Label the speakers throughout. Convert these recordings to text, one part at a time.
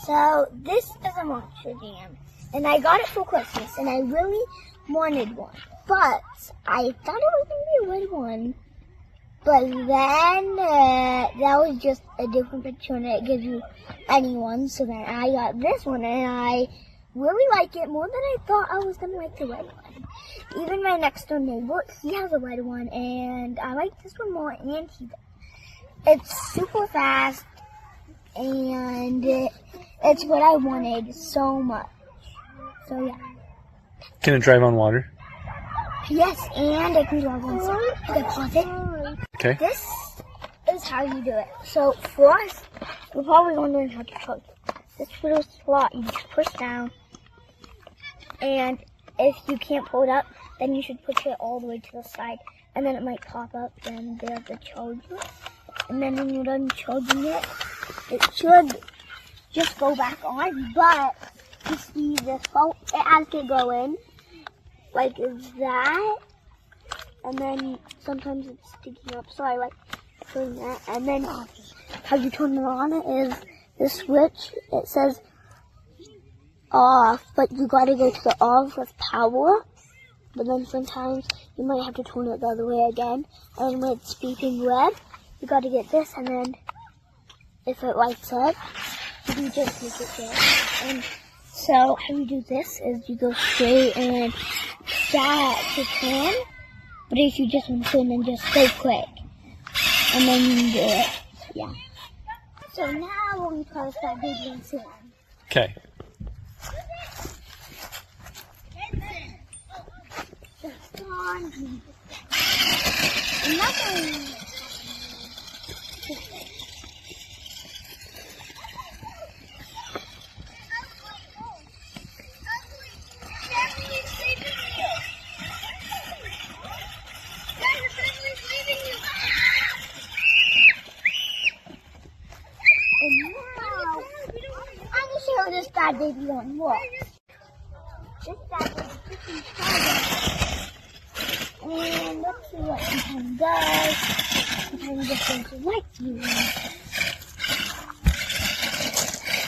Speaker 1: So this is a Monster Jam, and I got it for Christmas, and I really wanted one, but I thought it was going to be a red one, but then that was just a different picture, and it gives you any one, so then I got this one, and I really like it more than I thought I was going to like the red one. Even my next door neighbor, he has a red one, and I like this one more, and it's super fast, and it's what I wanted so much. So yeah.
Speaker 2: Can it drive on water?
Speaker 1: Yes, and I can drive on sand. I can pause it.
Speaker 2: Okay.
Speaker 1: This is how you do it. So for us, we're probably wondering how to charge it. This little slot, you just push down, and if you can't pull it up, then you should push it all the way to the side, and then it might pop up, and there's the charger. And then when you're done charging it, it should just go back on, but you see this phone, it has to go in like that, and then sometimes it's sticking up, so I like doing that. And then how you turn it on is the switch, it says off, but you gotta go to the off with power, but then sometimes you might have to turn it the other way again, and when it's beeping red, you gotta get this, and then if it lights up, you just make it there. And so how you do this is you go straight and start to turn, but if you just want to turn, then just go quick, and then you can do it. Yeah. So now we're going to try to start doing soon.
Speaker 2: Okay.
Speaker 1: Just on. I'm not going to. And now, I'm going to show this bad baby one more. This bad baby can start. And let's see what sometimes does. Sometimes it goes like you.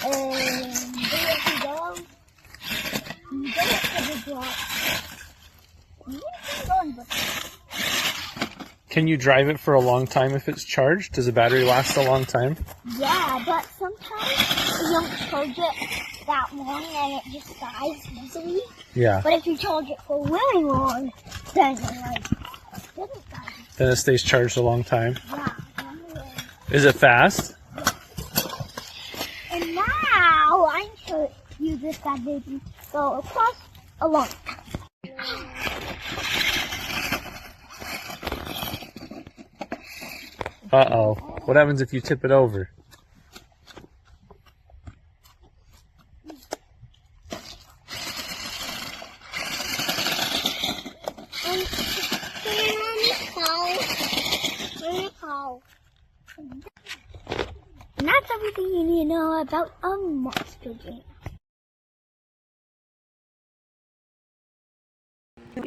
Speaker 1: And there you go. You get it for the drop. You can go and look.
Speaker 2: Can you drive it for a long time if it's charged? Does the battery last a long time?
Speaker 1: Yeah, but sometimes you don't charge it that long and it just dies easily.
Speaker 2: Yeah.
Speaker 1: But if you charge it for really long, then it doesn't die.
Speaker 2: Then it stays charged a long time.
Speaker 1: Yeah.
Speaker 2: Is it fast?
Speaker 1: And now I'm sure you this bad baby go across a long time.
Speaker 2: Uh-oh. What happens if you tip it over?
Speaker 1: And that's everything you need to know about a Monster Jam.
Speaker 3: So,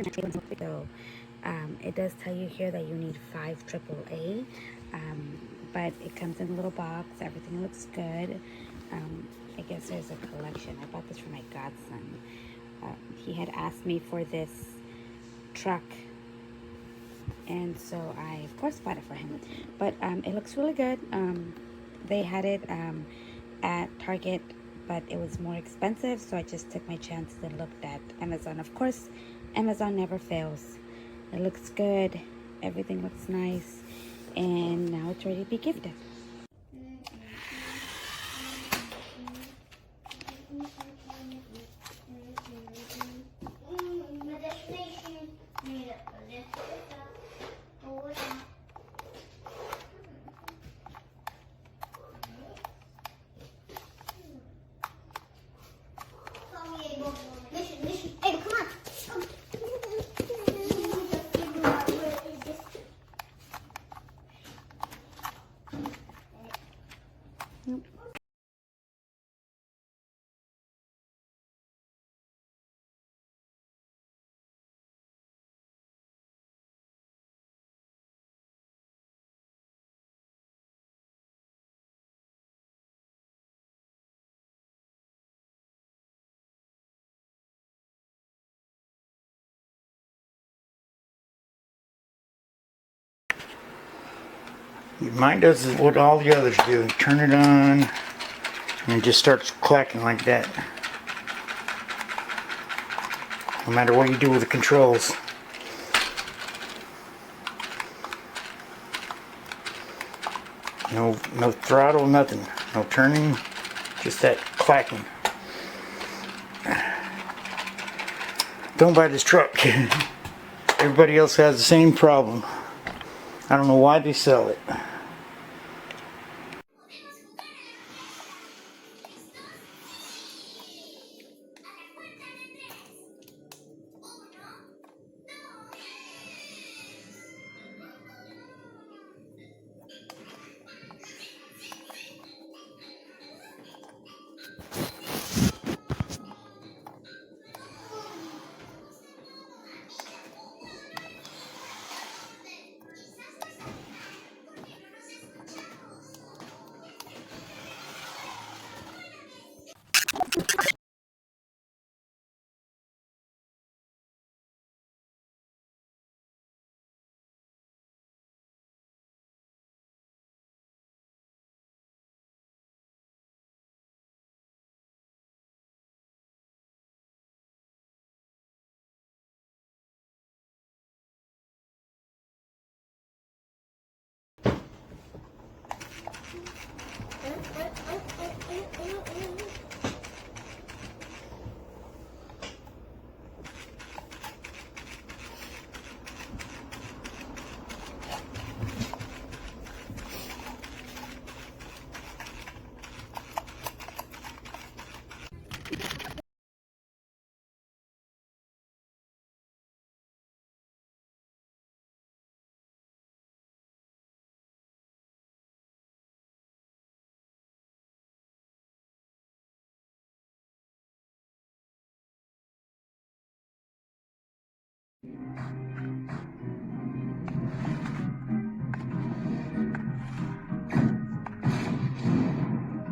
Speaker 3: it does tell you here that you need 5 AAA, but it comes in a little box. Everything looks good. I guess there's a collection. I bought this for my godson. He had asked me for this truck, and so I of course bought it for him. But it looks really good. They had it at Target, but it was more expensive, so I just took my chance and looked at Amazon. Of course, Amazon never fails. It looks good, everything looks nice, and now it's ready to be gifted.
Speaker 1: Hey, come on.
Speaker 4: Mine does what all the others do. Turn it on and it just starts clacking like that. No matter what you do with the controls. No throttle, nothing. No turning, just that clacking. Don't buy this truck. Everybody else has the same problem. I don't know why they sell it.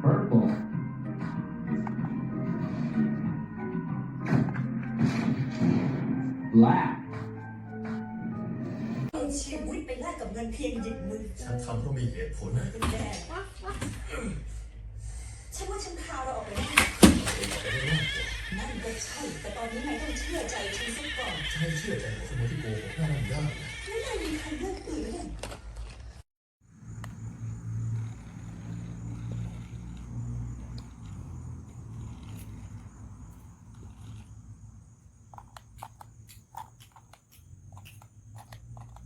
Speaker 5: Purple. Black.
Speaker 6: เอาชีวิตไปแลกกับเงินเพียงหยิบมือ
Speaker 7: ฉันทำเพราะมีเหตุผลนะ
Speaker 6: เป็นแดงฉันว่าฉันพาเราออกไปได้นั่นก็ใช่แต่ตอนนี้นายต้องเชื่อใจฉันสักก่อน
Speaker 7: จะให้เชื่อใจหัวขโมยที่โกหกน่ารังยาก
Speaker 6: แล้วนายมีใครเลือกอื่นหรือยัง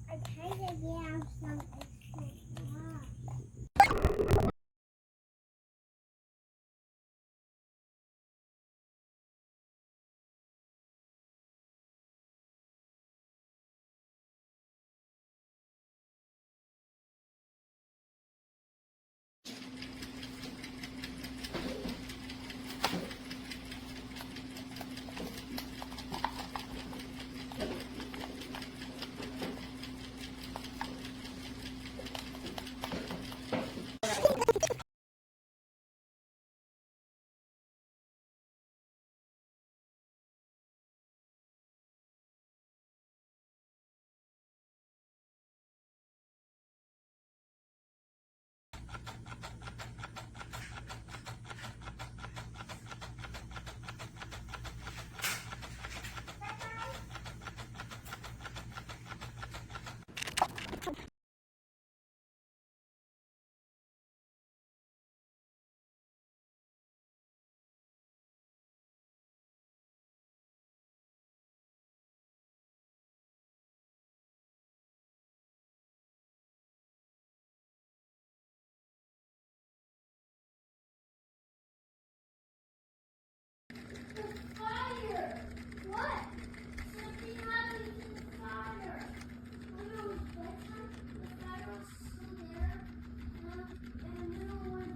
Speaker 1: I kind of have some extra. Fire! What? Something happened to the fire. I don't know what time the fire was still there. And no one.